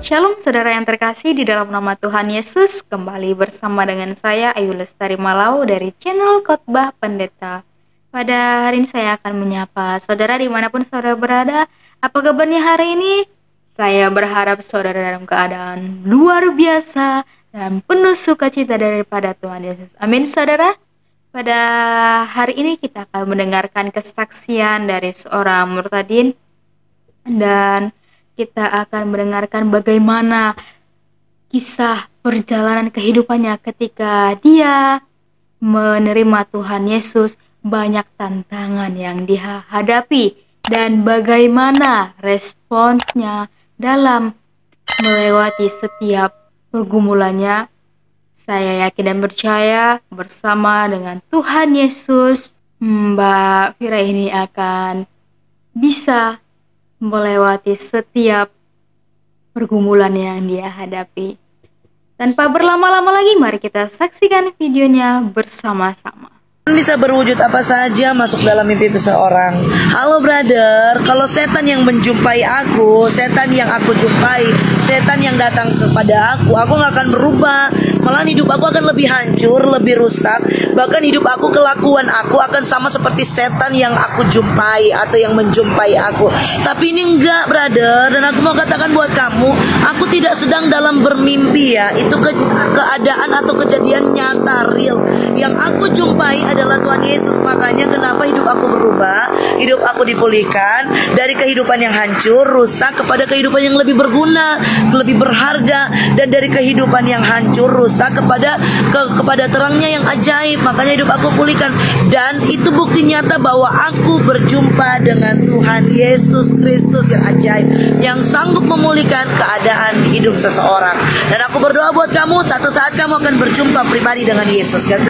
Shalom saudara yang terkasih di dalam nama Tuhan Yesus. Kembali bersama dengan saya Ayu Lestari Malau dari channel Khotbah Pendeta. Pada hari ini saya akan menyapa saudara dimanapun saudara berada. Apa kabarnya hari ini? Saya berharap saudara dalam keadaan luar biasa dan penuh sukacita daripada Tuhan Yesus. Amin saudara. Pada hari ini kita akan mendengarkan kesaksian dari seorang murtadin. Dan kita akan mendengarkan bagaimana kisah perjalanan kehidupannya ketika dia menerima Tuhan Yesus, banyak tantangan yang dia hadapi dan bagaimana responsnya dalam melewati setiap pergumulannya. Saya yakin dan percaya bersama dengan Tuhan Yesus, Mbak Fira ini akan bisa melewati setiap pergumulan yang dia hadapi. Tanpa berlama-lama lagi, mari kita saksikan videonya bersama-sama. Bisa berwujud apa saja masuk dalam mimpi seseorang. Halo brother, kalau setan yang menjumpai aku, setan yang aku jumpai, setan yang datang kepada aku gak akan berubah. Malah hidup aku akan lebih hancur, lebih rusak. Bahkan hidup aku, kelakuan aku akan sama seperti setan yang aku jumpai atau yang menjumpai aku. Tapi ini enggak brother, dan aku mau katakan buat kamu, aku tidak sedang dalam bermimpi ya. Itu keadaan atau kejadian nyata, real. Yang aku jumpai adalah Tuhan Yesus. Makanya kenapa hidup aku berubah, hidup aku dipulihkan dari kehidupan yang hancur, rusak kepada kehidupan yang lebih berguna, lebih berharga, dan dari kehidupan yang hancur, rusak kepada terangnya yang ajaib. Makanya hidup aku pulihkan, dan itu bukti nyata bahwa aku berjumpa dengan Tuhan Yesus Kristus yang ajaib, yang sanggup memulihkan keadaan hidup seseorang. Dan aku berdoa buat kamu, satu saat kamu akan berjumpa pribadi dengan Yesus kan?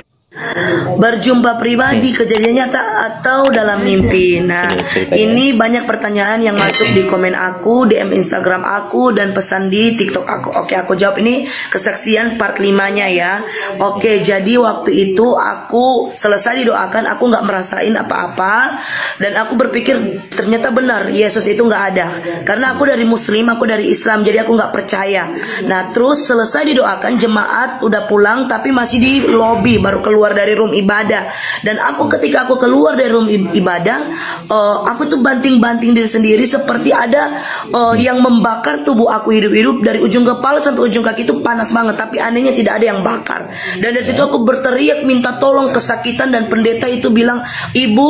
Berjumpa pribadi, kejadian nyata atau dalam mimpi. Nah, ini banyak pertanyaan yang masuk di komen aku, DM Instagram aku, dan pesan di TikTok aku. Oke, aku jawab ini kesaksian part 5-nya ya. Oke, jadi waktu itu aku selesai didoakan, aku nggak merasain apa-apa, dan aku berpikir ternyata benar Yesus itu nggak ada. Karena aku dari Muslim, aku dari Islam, jadi aku nggak percaya. Nah, terus selesai didoakan, jemaat udah pulang, tapi masih di lobby, baru keluar dari room ibadah. Dan ketika aku keluar dari room ibadah, aku tuh banting-banting diri sendiri seperti ada yang membakar tubuh aku hidup-hidup, dari ujung kepala sampai ujung kaki itu panas banget, tapi anehnya tidak ada yang bakar. Dan dari situ aku berteriak minta tolong, kesakitan, dan pendeta itu bilang, "Ibu,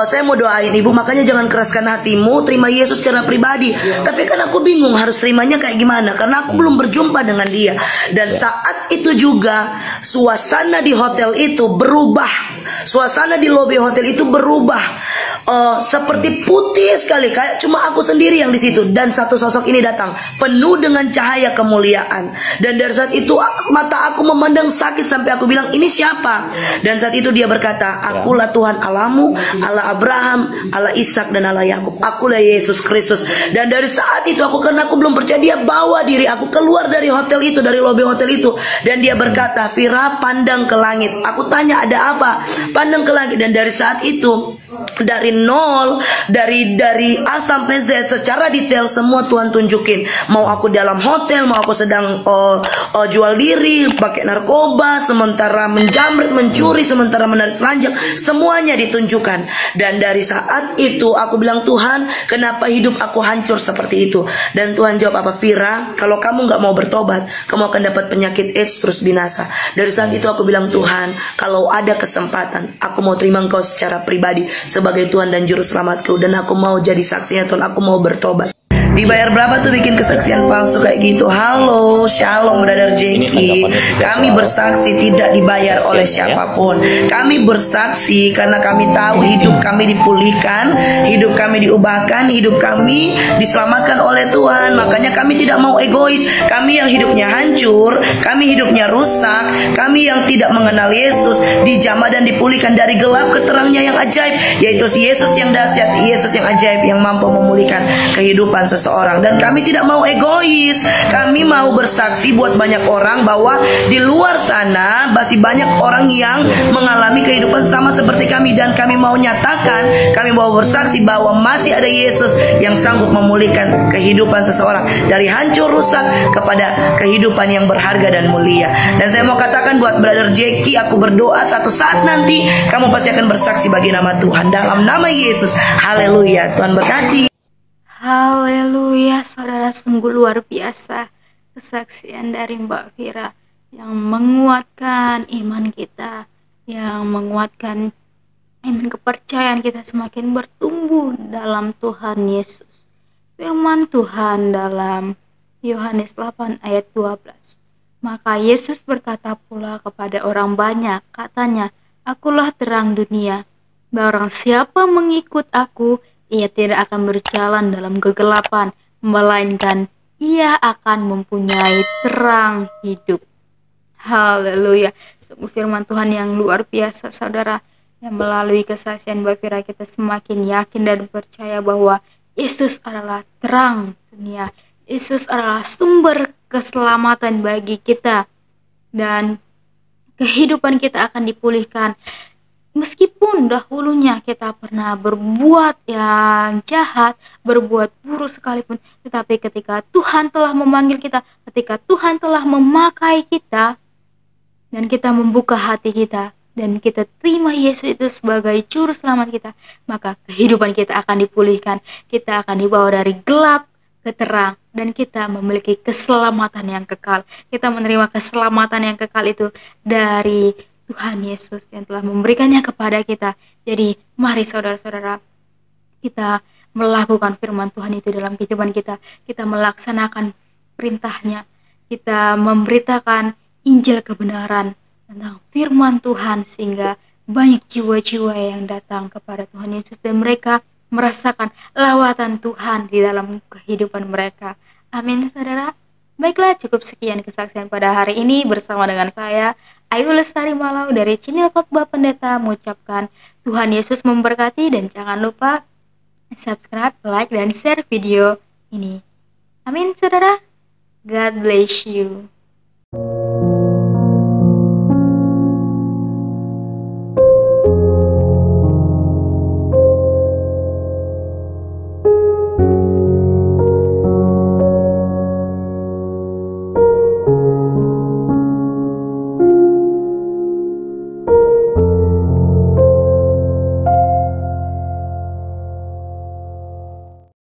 saya mau doain ibu, makanya jangan keraskan hatimu, terima Yesus secara pribadi." Tapi kan aku bingung harus terimanya kayak gimana, karena aku belum berjumpa dengan dia. Dan saat itu juga suasana di hotel itu berubah. Suasana di lobi hotel itu berubah, seperti putih sekali, kayak cuma aku sendiri yang di situ. Dan satu sosok ini datang penuh dengan cahaya kemuliaan. Dan dari saat itu mata aku memandang sakit sampai aku bilang, "Ini siapa?" Dan saat itu dia berkata, "Akulah Tuhan Allahmu, Allah Abraham, Allah Ishak, dan Allah Yakub. Akulah Yesus Kristus." Dan dari saat itu karena aku belum percaya, dia bawa diri aku keluar dari hotel itu, dari lobi hotel itu. Dan dia berkata, "Fira, pandang ke langit." Aku tanya, "Ada apa?" "Pandang ke langit." Dan dari saat itu, dari nol, dari A sampai Z secara detail semua Tuhan tunjukin. Mau aku dalam hotel, mau aku sedang jual diri, pakai narkoba, sementara menjamret, mencuri, sementara menarik telanjang, semuanya ditunjukkan. Dan dari saat itu aku bilang, "Tuhan, kenapa hidup aku hancur seperti itu?" Dan Tuhan jawab apa, "Fira, kalau kamu nggak mau bertobat, kamu akan dapat penyakit AIDS terus binasa." Dari saat itu aku bilang, "Tuhan, kalau ada kesempatan, aku mau terima Engkau secara pribadi sebagai Tuhan dan Juru Selamatku, dan aku mau jadi saksinya Tuhan, aku mau bertobat." Dibayar berapa tuh bikin kesaksian palsu kayak gitu? Halo, shalom brother Jeki. Kami bersaksi tidak dibayar oleh siapapun. Kami bersaksi karena kami tahu hidup kami dipulihkan, hidup kami diubahkan, hidup kami diselamatkan oleh Tuhan. Makanya kami tidak mau egois. Kami yang hidupnya hancur, kami hidupnya rusak, kami yang tidak mengenal Yesus, dijamah dan dipulihkan dari gelap ke terangnya yang ajaib, yaitu si Yesus yang dahsyat, Yesus yang ajaib, yang mampu memulihkan kehidupan seseorang. seseorang. Dan kami tidak mau egois. Kami mau bersaksi buat banyak orang bahwa di luar sana masih banyak orang yang mengalami kehidupan sama seperti kami. Dan kami mau nyatakan, kami mau bersaksi bahwa masih ada Yesus yang sanggup memulihkan kehidupan seseorang dari hancur rusak kepada kehidupan yang berharga dan mulia. Dan saya mau katakan buat Brother Jackie, aku berdoa satu saat nanti kamu pasti akan bersaksi bagi nama Tuhan dalam nama Yesus. Haleluya. Tuhan berkati. Haleluya, saudara, sungguh luar biasa kesaksian dari Mbak Vira yang menguatkan iman kita, yang menguatkan iman kepercayaan kita semakin bertumbuh dalam Tuhan Yesus. Firman Tuhan dalam Yohanes 8 ayat 12. Maka Yesus berkata pula kepada orang banyak, katanya, Akulah terang dunia. Barang siapa mengikut aku, ia tidak akan berjalan dalam kegelapan, melainkan ia akan mempunyai terang hidup. Haleluya. Sungguh firman Tuhan yang luar biasa, saudara. Yang melalui kesaksian Mbak Vira kita semakin yakin dan percaya bahwa Yesus adalah terang dunia. Yesus adalah sumber keselamatan bagi kita. Dan kehidupan kita akan dipulihkan. Meskipun dahulunya kita pernah berbuat yang jahat, berbuat buruk sekalipun, tetapi ketika Tuhan telah memanggil kita, ketika Tuhan telah memakai kita, dan kita membuka hati kita, dan kita terima Yesus itu sebagai juru selamat kita, maka kehidupan kita akan dipulihkan. Kita akan dibawa dari gelap ke terang, dan kita memiliki keselamatan yang kekal. Kita menerima keselamatan yang kekal itu dari Tuhan Yesus yang telah memberikannya kepada kita. Jadi mari saudara-saudara, kita melakukan firman Tuhan itu dalam kehidupan kita. Kita melaksanakan perintahnya. Kita memberitakan Injil kebenaran tentang firman Tuhan, sehingga banyak jiwa-jiwa yang datang kepada Tuhan Yesus dan mereka merasakan lawatan Tuhan di dalam kehidupan mereka. Amin, saudara. Baiklah, cukup sekian kesaksian pada hari ini bersama dengan saya, Ayu Lestari Malau dari channel Khotbah Pendeta, mengucapkan Tuhan Yesus memberkati, dan jangan lupa subscribe, like, dan share video ini. Amin, saudara. God bless you.